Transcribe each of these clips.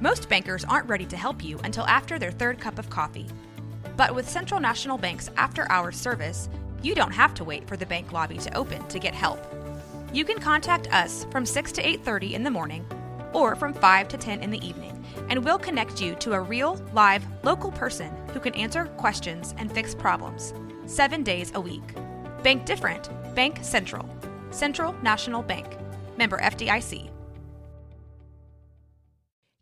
Most bankers aren't ready to help you until after their third cup of coffee. But with Central National Bank's after-hours service, you don't have to wait for the bank lobby to open to get help. You can contact us from 6 to 8:30 in the morning or from 5 to 10 in the evening, and we'll connect you to a real, live, local person who can answer questions and fix problems 7 days a week. Bank different. Bank Central. Central National Bank. Member FDIC.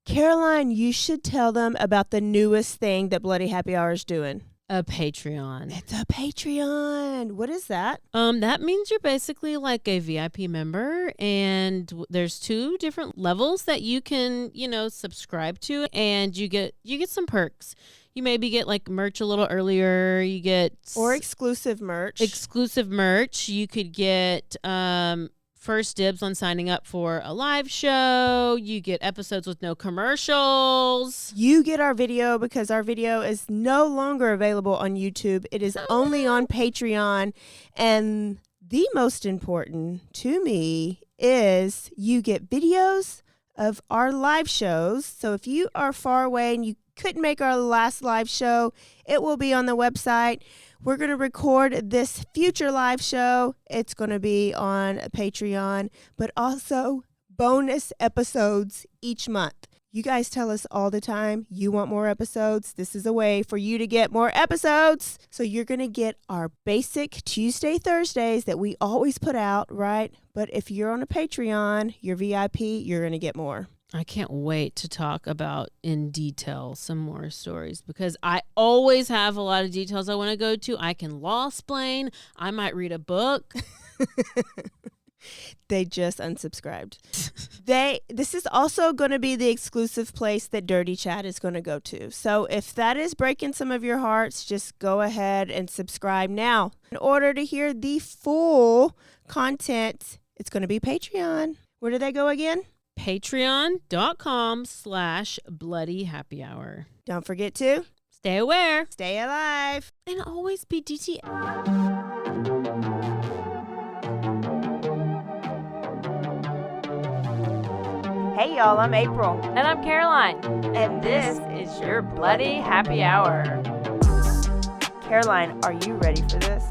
Caroline, you should tell them about the newest thing that Bloody Happy Hour is doing. A Patreon. It's a Patreon. What is that? That means you're basically like a VIP member, and there's 2 different levels that you can, subscribe to, and you get some perks. You maybe get like merch a little earlier. You get exclusive merch. You could get first dibs on signing up for a live show. You get episodes with no commercials. You get our video because our video is no longer available on YouTube. It is only on Patreon. And the most important to me is you get videos of our live shows. So if you are far away and you couldn't make our last live show, it will be on the website. We're going to record this future live show. It's going to be on Patreon, but also bonus episodes each month. You guys tell us all the time you want more episodes. This is a way for you to get more episodes. So you're going to get our basic Tuesday, Thursdays that we always put out, right? But if you're on a Patreon, you're VIP, you're going to get more. I can't wait to talk about in detail some more stories because I always have a lot of details I want to go to. I can law-splain. I might read a book. They just unsubscribed. This is also going to be the exclusive place that Dirty Chat is going to go to. So if that is breaking some of your hearts, just go ahead and subscribe now. In order to hear the full content, it's going to be Patreon. Where do they go again? Patreon.com/BloodyHappyHour. Don't forget to stay aware, stay alive, and always be DTF. Hey y'all, I'm April. And I'm Caroline. And this is your Bloody Happy Hour. Caroline, are you ready for this?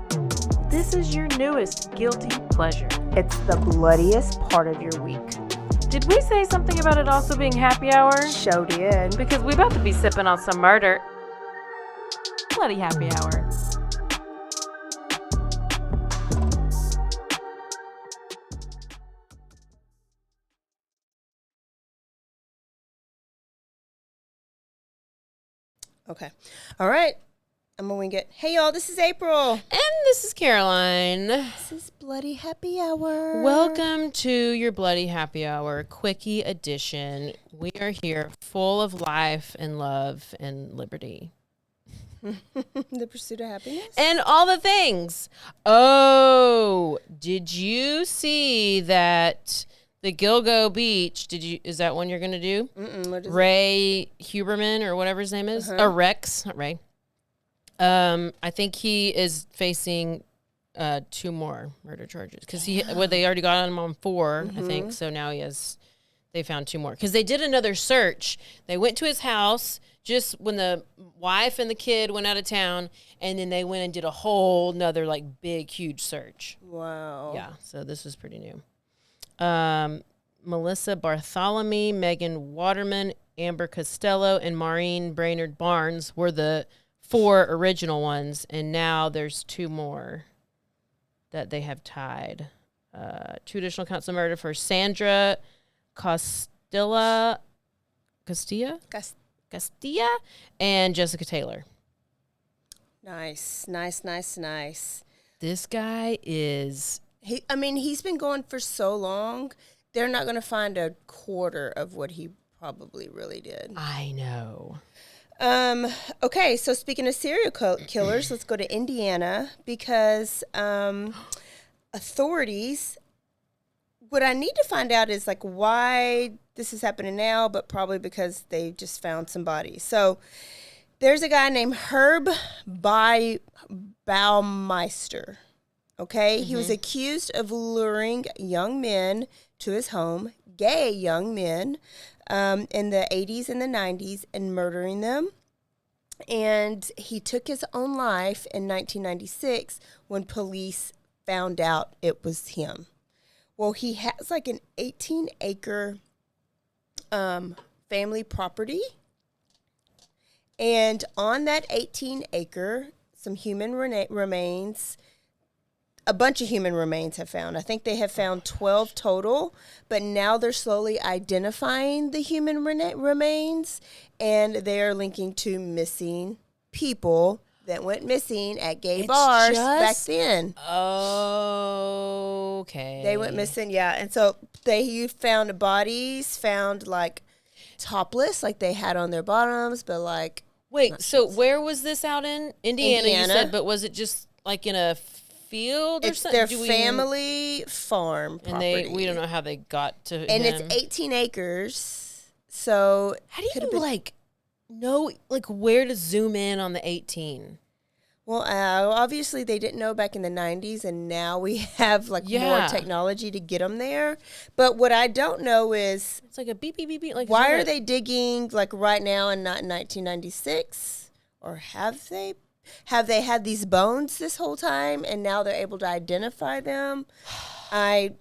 This is your newest guilty pleasure. It's the bloodiest part of your week. Did we say something about it also being happy hour? Show did. Because we about to be sipping on some murder. Bloody Happy Hour. Okay. All right. I'm going to wing it. Hey, y'all. This is April. And this is Caroline. This is Bloody Happy Hour. Welcome to your Bloody Happy Hour Quickie edition. We are here full of life and love and liberty. The pursuit of happiness. And all the things. Oh, did you see that the Gilgo Beach, is that one you're going to do? What is Ray Huberman or whatever his name is? Rex, not Ray. I think he is facing 2 more murder charges because they already got him on 4, I think. So now they found 2 more because they did another search. They went to his house just when the wife and the kid went out of town, and then they went and did a whole nother big, huge search. Wow. Yeah. So this was pretty new. Melissa Bartholomew, Megan Waterman, Amber Costello, and Maureen Brainerd Barnes were the 4 original ones, and now there's 2 more that they have tied. 2 additional counts of murder for Sandra Castilla and Jessica Taylor. Nice. This guy is... he's been going for so long, they're not going to find a quarter of what he probably really did. I know. Okay, so speaking of serial killers, let's go to Indiana because authorities, what I need to find out is why this is happening now, but probably because they just found some bodies. So there's a guy named Herb Baumeister. Okay, he was accused of luring young men to his home, gay young men, in the 80s and the 90s and murdering them. And he took his own life in 1996 when police found out it was him. Well, he has like an 18-acre family property. And on that 18-acre, some human remains, a bunch of human remains have found. I think they have found 12 total, but now they're slowly identifying the human remains, and they are linking to missing people that went missing at gay bars back then. Okay. They went missing, yeah. And so you found bodies found like topless, like they had on their bottoms, but like. Wait, so where was this out in? Indiana, you said, but was it just like in a field or something? It's their family farm property. And we don't know how they got to and him. it's 18 acres. So how do you know where to zoom in on the 18? Well, obviously they didn't know back in the 90s, and now we have more technology to get them there. But what I don't know is it's like a beep beep beep beep. Like why are they digging like right now and not in 1996? Or have they had these bones this whole time and now they're able to identify them? I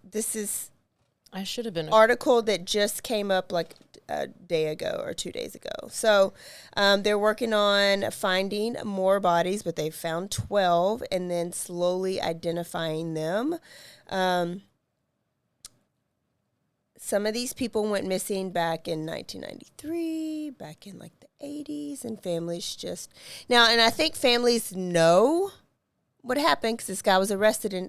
should have been an article that just came up like a day ago or 2 days ago. So they're working on finding more bodies, but they've found 12 and then slowly identifying them. Some of these people went missing back in 1993, back in like the 80s, and families and I think families know what happened because this guy was arrested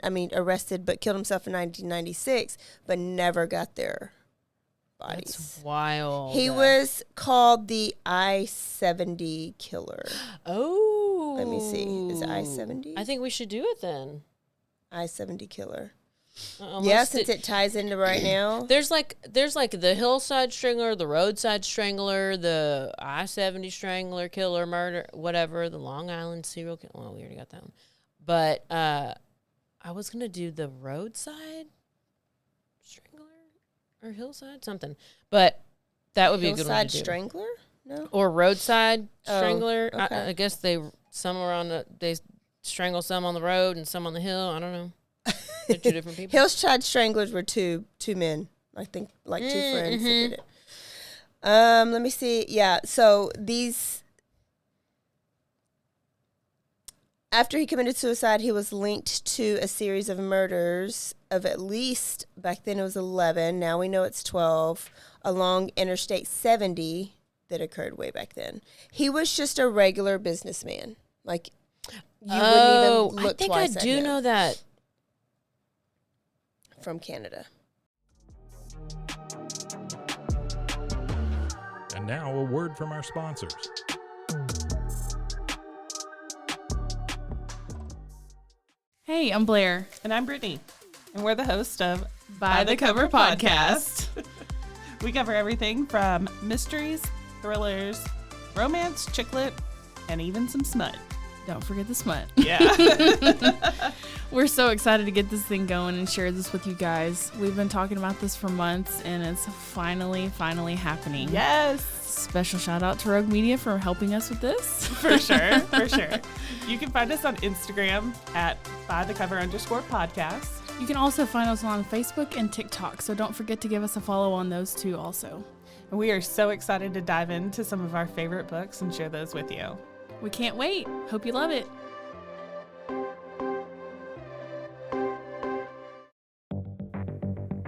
but killed himself in 1996, but never got their bodies. That's wild. He was called the I-70 killer. Oh. Let me see. Is it I-70? I think we should do it then. I-70 killer. Since it ties into right now. There's like the hillside strangler, the roadside strangler, the I-70 strangler, killer, murder, whatever, the Long Island serial killer. Well, we already got that one. But I was going to do the roadside strangler or hillside something. But that would be a good one to do. Hillside strangler? No. Or roadside strangler. Okay. I guess they strangle some on the road and some on the hill. I don't know. They're two different people. Hillside stranglers were two men. I think like two friends that did it. Let me see. Yeah. So after he committed suicide, he was linked to a series of murders of at least, back then it was 11, now we know it's 12, along Interstate 70 that occurred way back then. He was just a regular businessman. Like, you wouldn't even look twice at him. I do know that. From Canada. And now a word from our sponsors. Hey, I'm Blair. And I'm Brittany. And we're the host of By the Cover Podcast. We cover everything from mysteries, thrillers, romance, chick lit, and even some smut. Don't forget the smut. Yeah. We're so excited to get this thing going and share this with you guys. We've been talking about this for months, and it's finally happening. Yes. Special shout out to Rogue Media for helping us with this. For sure. You can find us on Instagram at bythecover_podcast. You can also find us on Facebook and TikTok, so don't forget to give us a follow on those too also. And we are so excited to dive into some of our favorite books and share those with you. We can't wait. Hope you love it.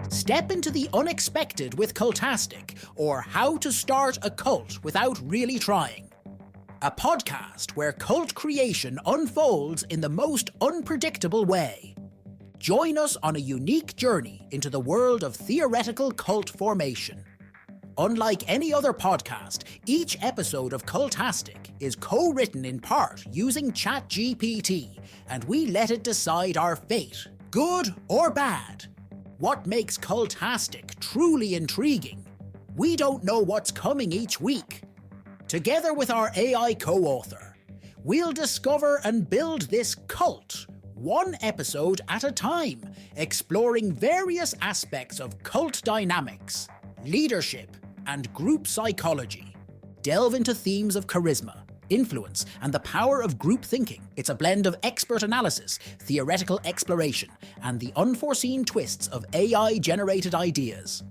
Step into the unexpected with Cultastic, or How to Start a Cult Without Really Trying. A podcast where cult creation unfolds in the most unpredictable way. Join us on a unique journey into the world of theoretical cult formation. Unlike any other podcast, each episode of Cultastic is co-written in part using ChatGPT, and we let it decide our fate, good or bad. What makes Cultastic truly intriguing? We don't know what's coming each week. Together with our AI co-author, we'll discover and build this cult, one episode at a time, exploring various aspects of cult dynamics, leadership, and group psychology. Delve into themes of charisma, influence, and the power of group thinking. It's a blend of expert analysis, theoretical exploration, and the unforeseen twists of AI-generated ideas.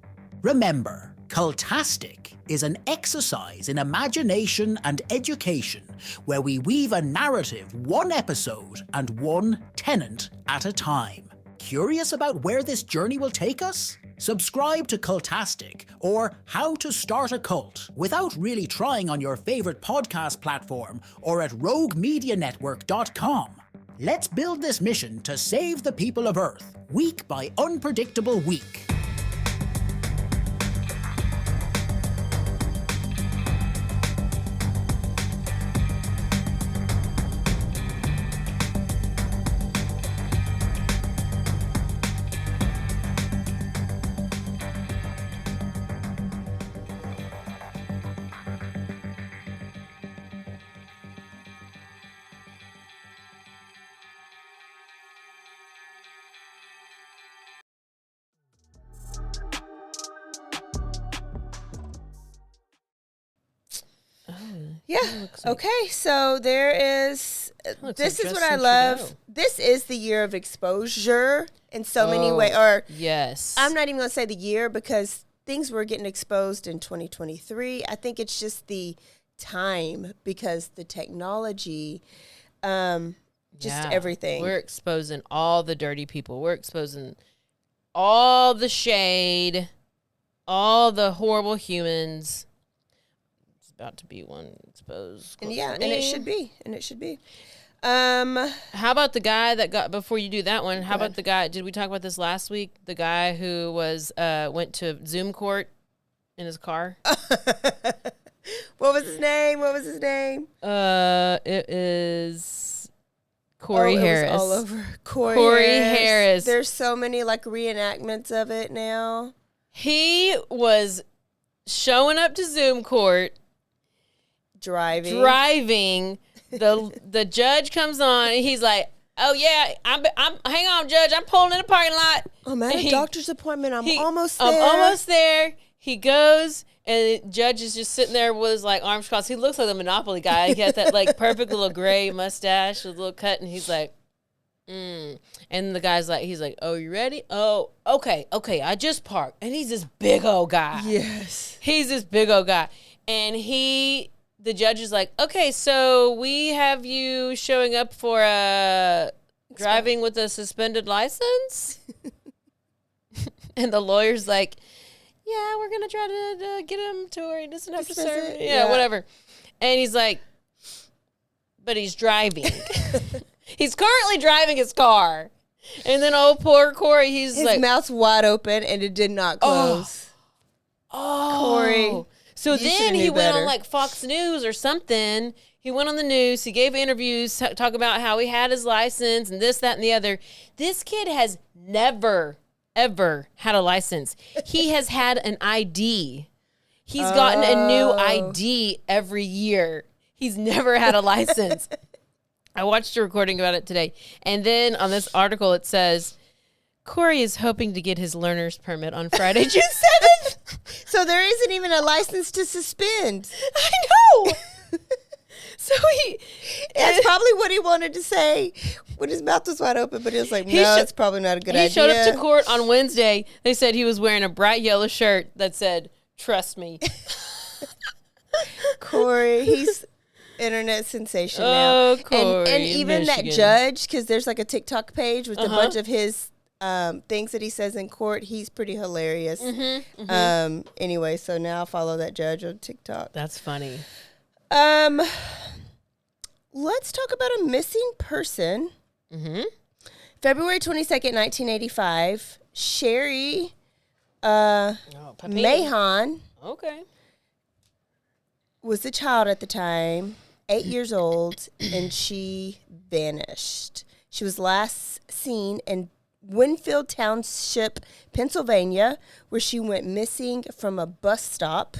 Remember, Cultastic is an exercise in imagination and education where we weave a narrative one episode and one tenant at a time. Curious about where this journey will take us? Subscribe to Cultastic or How to Start a Cult without really trying on your favorite podcast platform or at roguemedianetwork.com. Let's build this mission to save the people of Earth, week by unpredictable week. Yeah. Okay. So there is. This is what I love. This is the year of exposure in so many ways. Or yes, I'm not even going to say the year because things were getting exposed in 2023. I think it's just the time because the technology, everything. We're exposing all the dirty people. We're exposing all the shade, all the horrible humans. About to be one exposed. And it should be. How about the guy that got, before you do that one, how about the guy, did we talk about this last week? The guy who was, went to Zoom court in his car. What was his name? It is Corey Harris. It was all over. Corey Harris. There's so many like reenactments of it now. He was showing up to Zoom court. Driving. The judge comes on and he's like, "Oh yeah, I'm hang on, Judge, I'm pulling in the parking lot. I'm at a doctor's appointment. I'm almost there." He goes and the judge is just sitting there with his like arms crossed. He looks like the Monopoly guy. He got that like perfect little gray mustache with a little cut, and he's like, And the guy's like, he's like, "Oh, you ready? Oh, okay, I just parked." And he's this big old guy. Yes. He's this big old guy. And the judge is like, "Okay, so we have you showing up for driving with a suspended license?" And the lawyer's like, "Yeah, we're going to try to get him to where he doesn't have to serve it." Yeah, whatever. And he's like, "But he's driving." He's currently driving his car. And then poor Corey, his mouth's wide open and it did not close. Corey. So then he went on like Fox News or something. He went on the news. He gave interviews, talk about how he had his license and this, that, and the other. This kid has never, ever had a license. He has had an ID. He's gotten a new ID every year. He's never had a license. I watched a recording about it today. And then on this article, it says, Corey is hoping to get his learner's permit on Friday, June 7th. So there isn't even a license to suspend. I know. So that's probably what he wanted to say when his mouth was wide open, but he was like, no, it's probably not a good idea. He showed up to court on Wednesday. They said he was wearing a bright yellow shirt that said, "Trust me." Corey, he's internet sensation now. Corey, and even Michigan. that judge, because there's like a TikTok page with a bunch of his things that he says in court. He's pretty hilarious. Anyway, so now I follow that judge on TikTok. That's funny. Let's talk about a missing person. February 22nd, 1985, Sherry Mahon was the child at the time, 8 years old, and she vanished. She was last seen in Winfield Township, Pennsylvania, where she went missing from a bus stop.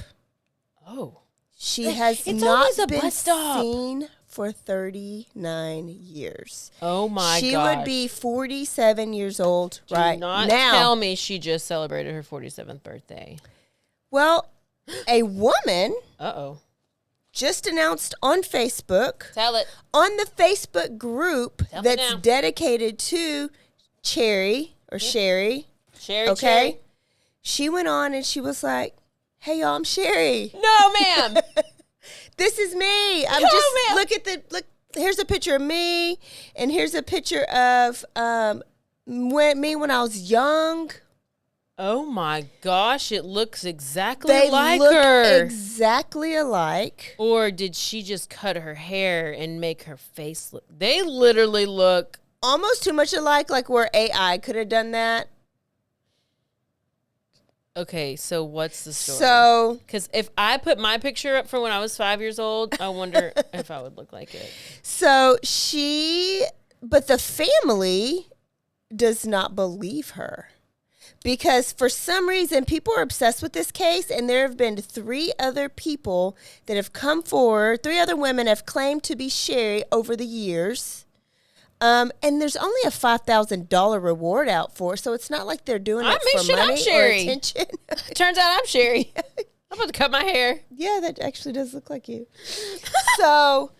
She has not been seen for 39 years. Oh my god! She would be 47 years old right now. Tell me she just celebrated her 47th birthday. Well, a woman just announced on Facebook. Tell it. On the Facebook group Tell me that's now. dedicated to Cherry or Sherry. Sherry, Okay. Cherry. She went on and she was like, "Hey y'all, I'm Sherry. No, ma'am. This is me. I'm No, just ma'am. look. Here's a picture of me, and here's a picture of when I was young. Oh my gosh, it looks exactly They like look her. exactly alike. Or did she just cut her hair and make her face look? They literally look Almost too much alike, like where AI could have done that. okay. So what's the story? So because if I put my picture up from when I was 5 years old, I wonder if I would look like it. but the family does not believe her. Because for some reason, people are obsessed with this case, and there have been 3 other people that have come forward. 3 other women have claimed to be Sherry over the years. And there's only a $5,000 reward out for, so it's not like they're doing it for I'm money or Sherry. attention. Turns out I'm Sherry. I'm about to cut my hair. Yeah, that actually does look like you. So,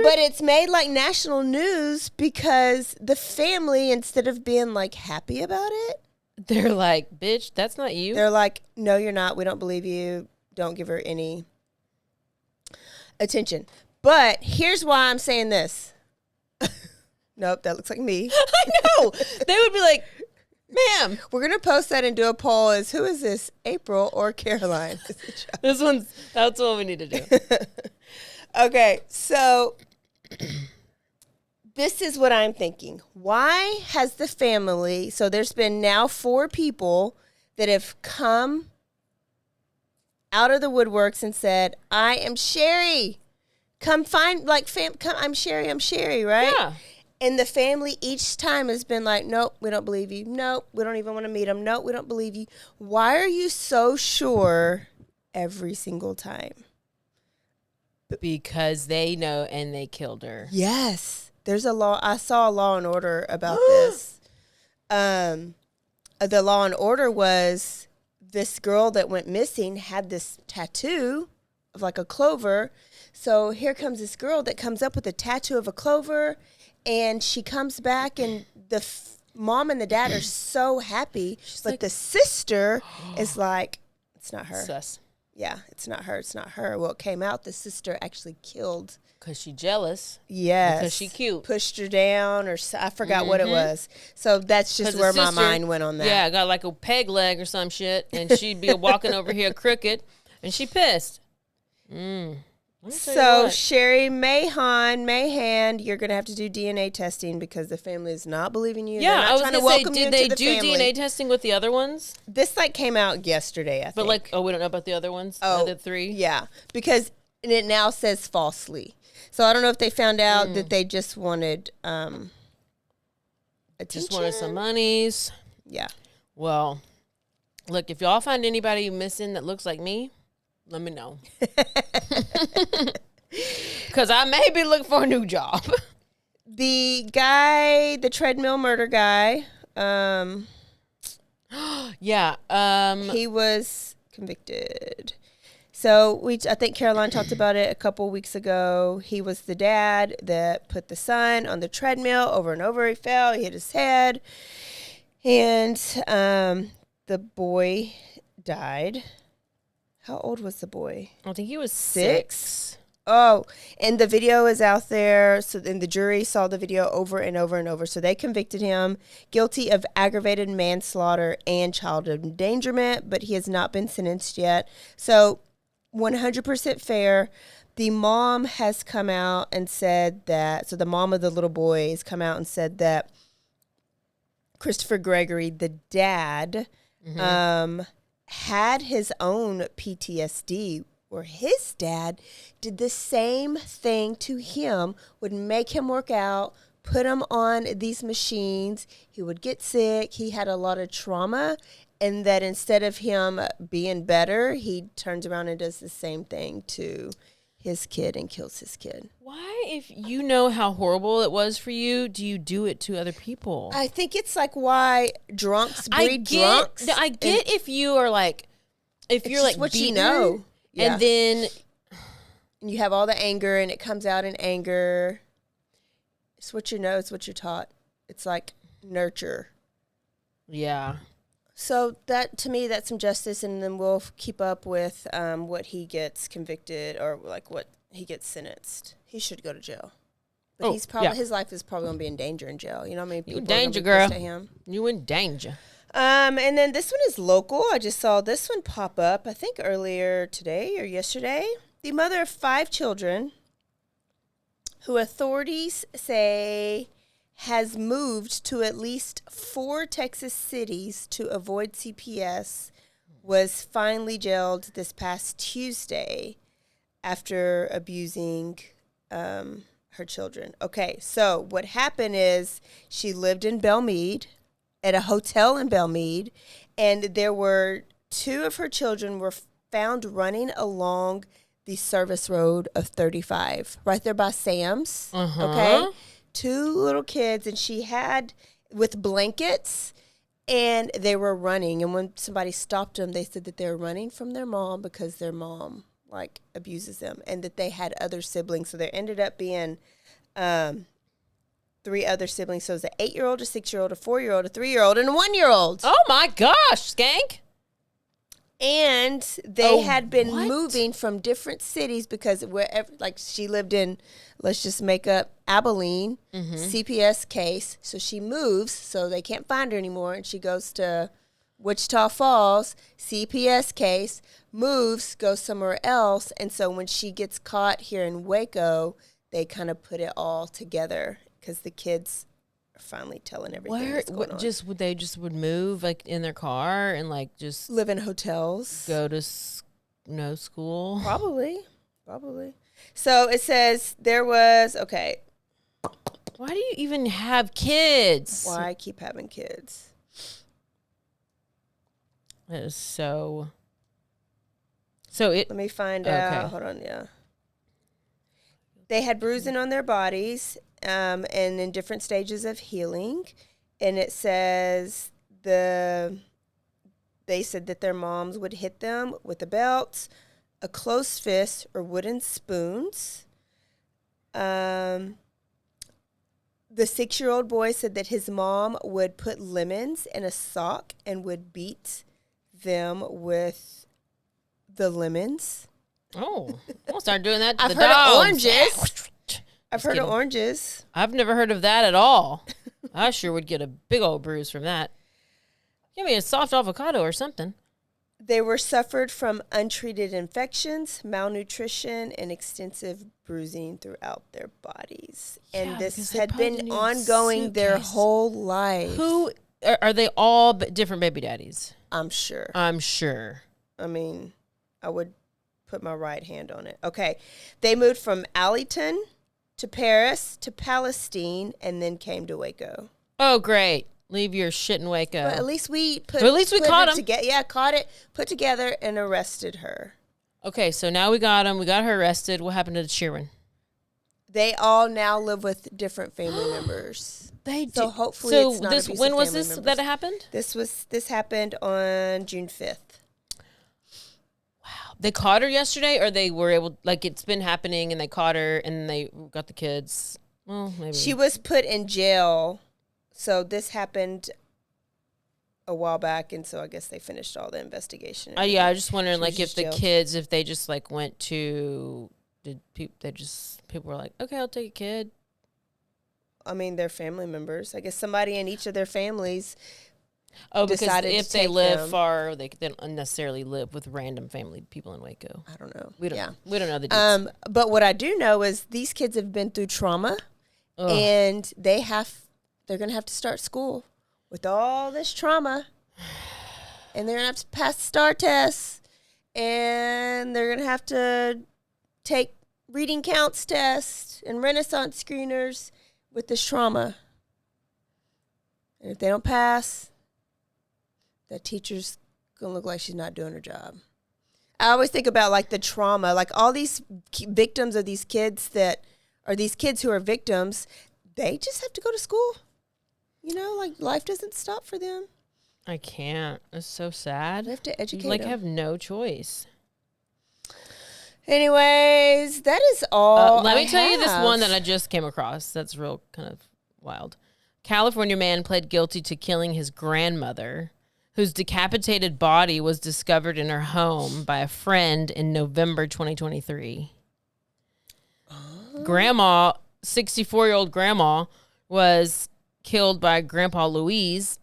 but it's made like national news because the family, instead of being like happy about it, They're like, bitch, that's not you. they're like, no, you're not. We don't believe you. Don't give her any attention. But here's why I'm saying this. Nope, that looks like me. I know. They would be like, ma'am. We're going to post that and do a poll as who is this, April or Caroline? That's what we need to do. Okay, so this is what I'm thinking. Why has the family, so there's been now 4 people that have come out of the woodworks and said, I am Sherry. Come find, come, I'm Sherry, right? Yeah. And the family each time has been like, nope, we don't believe you. Nope, we don't even want to meet them. Nope, we don't believe you. Why are you so sure every single time? Because they know and they killed her. Yes. There's a law. I saw a Law and Order about this. The Law and Order was this girl that went missing had this tattoo of like a clover. So here comes this girl that comes up with a tattoo of a clover, and she comes back, and the mom and the dad are so happy, but the sister is like, it's not her. Sus. Yeah, it's not her. It's not her. Well, it came out the sister actually killed. Because she jealous. Yes. Because she cute. Pushed her down, or I forgot what it was. So that's just where my mind went on that. Yeah, got like a peg leg or some shit, and she'd be walking over here crooked, and she pissed. So Sherry Mahan, you're going to have to do DNA testing because the family is not believing you. Yeah, They're not I was trying to going to welcome say, you did they into the do family. DNA testing with the other ones? This came out yesterday, I think. But we don't know about the other ones? Oh, the other 3? Yeah, because it now says falsely. So I don't know if they found out that they just wanted attention. Just wanted some monies. Yeah. Well, look, if y'all find anybody missing that looks like me, let me know. Because I may be looking for a new job. The guy, the treadmill murder guy, yeah. he was convicted. So I think Caroline talked about it a couple weeks ago. He was the dad that put the son on the treadmill over and over. He fell, he hit his head, and the boy died. How old was the boy? I think he was 6. Oh, and the video is out there. So then the jury saw the video over and over and over. So they convicted him guilty of aggravated manslaughter and child endangerment, but he has not been sentenced yet. So 100% fair. The mom has come out and said that, so the mom of the little boy has come out and said that Christopher Gregory, the dad, had his own PTSD, where his dad did the same thing to him, would make him work out, put him on these machines. He would get sick. He had a lot of trauma, and that instead of him being better, he turns around and does the same thing to his kid and kills his kid. Why, if you know how horrible it was for you, do you do it to other people? I think it's like why drunks breed drunks. I get if you are like, if you're like what beaten, you know. Yeah. And then And you have all the anger, and it comes out in anger. It's what you know. It's what you're taught. It's like nurture. yeah. So that, to me, that's some justice, and then we'll keep up with what he gets convicted or like what he gets sentenced. He should go to jail. But he's probably his life is probably gonna be in danger in jail. You know what I mean? You in danger, girl. You in danger. And then this one is local. I just saw this one pop up, I think earlier today or yesterday. The mother of 5 children, who authorities say has moved to at least 4 Texas cities to avoid CPS, was finally jailed this past Tuesday after abusing her children. Okay, so what happened is she lived in Belmead, at a hotel in Belmead, and there were 2 of her children were found running along the service road of 35, right there by Sam's. Okay, 2 little kids, and she had with blankets, and they were running. And when somebody stopped them, they said that they were running from their mom because their mom like abuses them, and that they had other siblings. So there ended up being 3 other siblings. So it was an 8-year-old, a 6-year-old, a 4-year-old, a 3-year-old, and a 1-year-old. Oh my gosh, skank. And they had been moving from different cities because wherever, like she lived in, let's just make up Abilene, CPS case. So she moves, so they can't find her anymore. And she goes to Wichita Falls, CPS case, moves, goes somewhere else. And so when she gets caught here in Waco, they kind of put it all together because the kids are finally telling everything that's going on. They would move like in their car and like just live in hotels, go to no school. Probably. So it says there was Why do you even have kids? Why keep having kids? That is so. Let me find out. Hold on, yeah. They had bruising on their bodies, and in different stages of healing. And it says they said that their moms would hit them with a belt, a closed fist, or wooden spoons. The 6-year-old boy said that his mom would put lemons in a sock and would beat them with the lemons. Oh, I'll start doing that to I've the heard dogs. of oranges. I've heard of oranges. I've never heard of that at all. I sure would get a big old bruise from that. Give me a soft avocado or something. They were suffered from untreated infections, malnutrition, and extensive bruising throughout their bodies. And this had been ongoing their whole life. Who are they? All different baby daddies? I'm sure. I mean, I would put my right hand on it. Okay. They moved from Alleyton to Paris to Palestine and then came to Waco. Oh, great. Leave your shit in Waco. But at least we caught him. Caught it, put together, and arrested her. Okay, so now we got him. We got her arrested. What happened to the children? They all now live with different family members. They do. So hopefully it's not this. When was this members. that it happened? This happened on June 5th. Wow. They caught her yesterday, or they were able, like, it's been happening and they caught her and they got the kids. Well, maybe. She was put in jail. So this happened a while back, and so I guess they finished all the investigation. Yeah, I was just wondering, like, if the kids, if they just, like, went to, people were like, okay, I'll take a kid. I mean, they're family members. I guess somebody in each of their families decided because if they live far, they don't necessarily live with random family people in Waco. I don't know. We don't know the details. But what I do know is these kids have been through trauma, and they're going to have to start school with all this trauma, and they're going to have to pass the STAR tests, and they're going to have to take reading counts tests and Renaissance screeners with this trauma. And if they don't pass, that teacher's going to look like she's not doing her job. I always think about, like, the trauma, like all these victims of these kids these kids who are victims, they just have to go to school. You know, like, life doesn't stop for them. I can't. It's so sad. They have to educate you, them. have no choice. Anyways, that is all. Let I me tell you this have. one that I just came across. That's real kind of wild. California man pled guilty to killing his grandmother, whose decapitated body was discovered in her home by a friend in November 2023. Grandma, 64-year-old grandma, was killed by grandson Luis,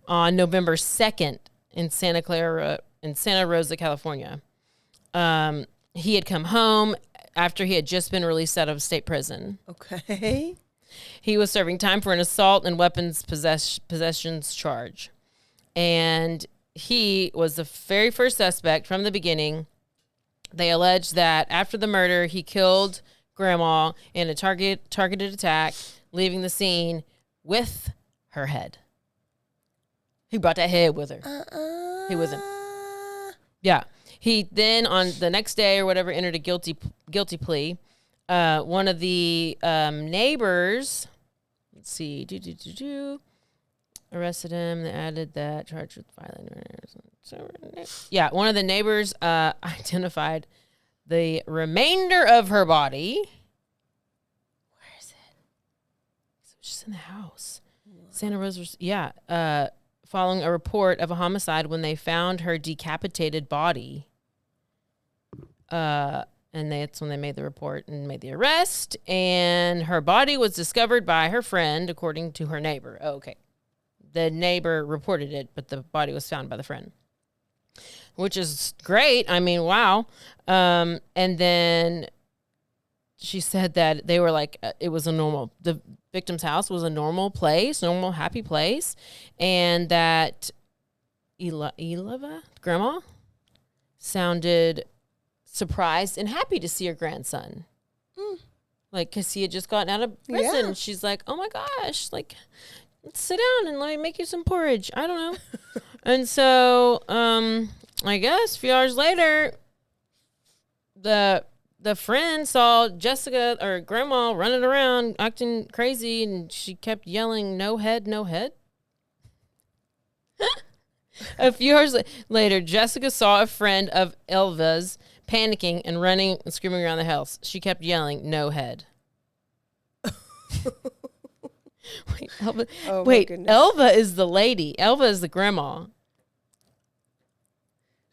on November 2nd in Santa Rosa, California. He had come home after he had just been released out of state prison. Okay. He was serving time for an assault and weapons possessions charge. And he was the very first suspect from the beginning. They alleged that after the murder, he killed grandma in a targeted attack, leaving the scene with her head. He brought that head with her. He wasn't. Yeah. He then, on the next day or whatever, entered a guilty plea. One of the neighbors, let's see, arrested him. They added that charged with violent murder. Yeah, one of the neighbors identified the remainder of her body. Where is it? It was just in the house. Santa Rosa. Yeah. Following a report of a homicide when they found her decapitated body. And that's when they made the report and made the arrest. And her body was discovered by her friend, according to her neighbor. Oh, okay. The neighbor reported it, but the body was found by the friend, which is great. I mean, wow. And then she said that they were like, it was the victim's house was a normal, happy place. And that Eleva, grandma, sounded surprised and happy to see her grandson. Like, because he had just gotten out of prison. Yeah. She's like, oh my gosh, like, let's sit down and let me make you some porridge. I don't know. And so, I guess a few hours later, the friend saw Jessica or grandma running around acting crazy, and she kept yelling, no head, no head. A few hours later, Jessica saw a friend of Elva's panicking and running and screaming around the house. She kept yelling, no head. Wait, Elva. Oh, wait, Elva is the lady. Elva is the grandma.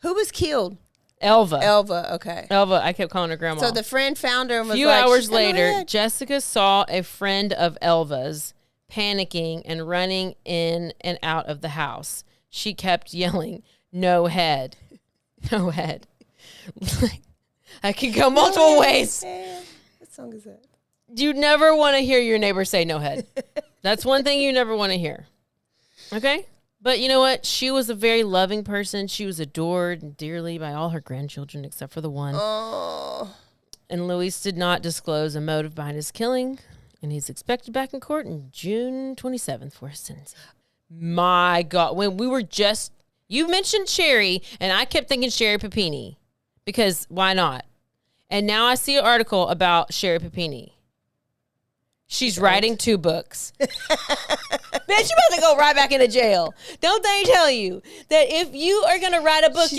Who was killed? Elva, okay. Elva, I kept calling her grandma. So the friend found her and was like... A few hours later, Jessica saw a friend of Elva's panicking and running in and out of the house. She kept yelling, no head. No head. I could go multiple ways. What song is that? You never want to hear your neighbor say no head. That's one thing you never want to hear. Okay? But you know what? She was a very loving person. She was adored dearly by all her grandchildren except for the one. Oh. And Luis did not disclose a motive behind his killing, and he's expected back in court on June 27th for his sentencing. My God. When we were just... You mentioned Sherry, and I kept thinking Sherry Papini. Because why not? And now I see an article about Sherry Papini. She's writing 2 books. Bitch, you about to go right back into jail. Don't they tell you that if you are going to write a book,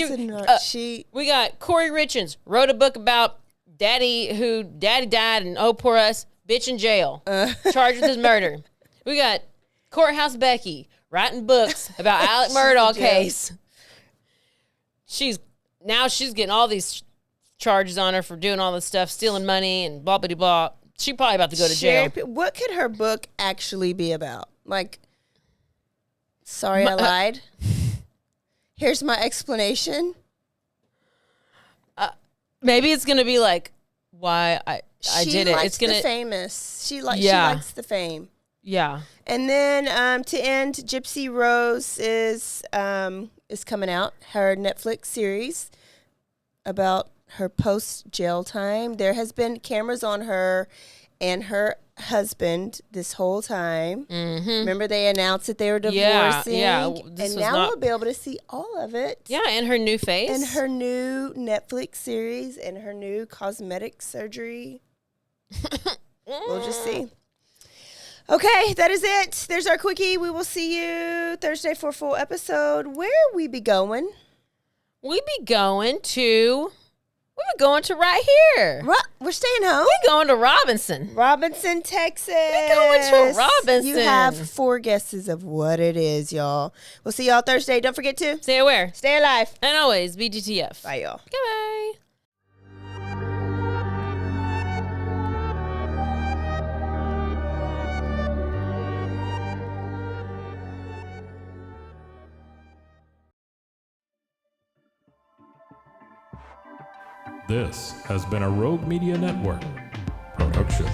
we got Corey Richards wrote a book about daddy died and oh, poor us, bitch in jail, charged with his murder. We got Courthouse Becky writing books about Alec Murdaugh case. She's getting all these charges on her for doing all this stuff, stealing money and blah, blah, blah. She probably about to go to jail. What could her book actually be about? Like, sorry, I lied. Here's my explanation. Maybe it's going to be like why I did it. It's gonna the famous. She likes the fame. Yeah. And then to end, Gypsy Rose is coming out, her Netflix series about her post-jail time. There has been cameras on her and her husband this whole time. Mm-hmm. Remember they announced that they were divorcing? Yeah. And now we'll be able to see all of it. Yeah, and her new face. And her new Netflix series and her new cosmetic surgery. We'll just see. Okay, that is it. There's our quickie. We will see you Thursday for a full episode. Where we be going? We be going to right here. We're staying home. We going to Robinson. Robinson, Texas. We going to Robinson. You have 4 guesses of what it is, y'all. We'll see y'all Thursday. Don't forget to Stay aware. stay alive. And always BGTF. Bye, y'all. Goodbye. This has been a Rogue Media Network production.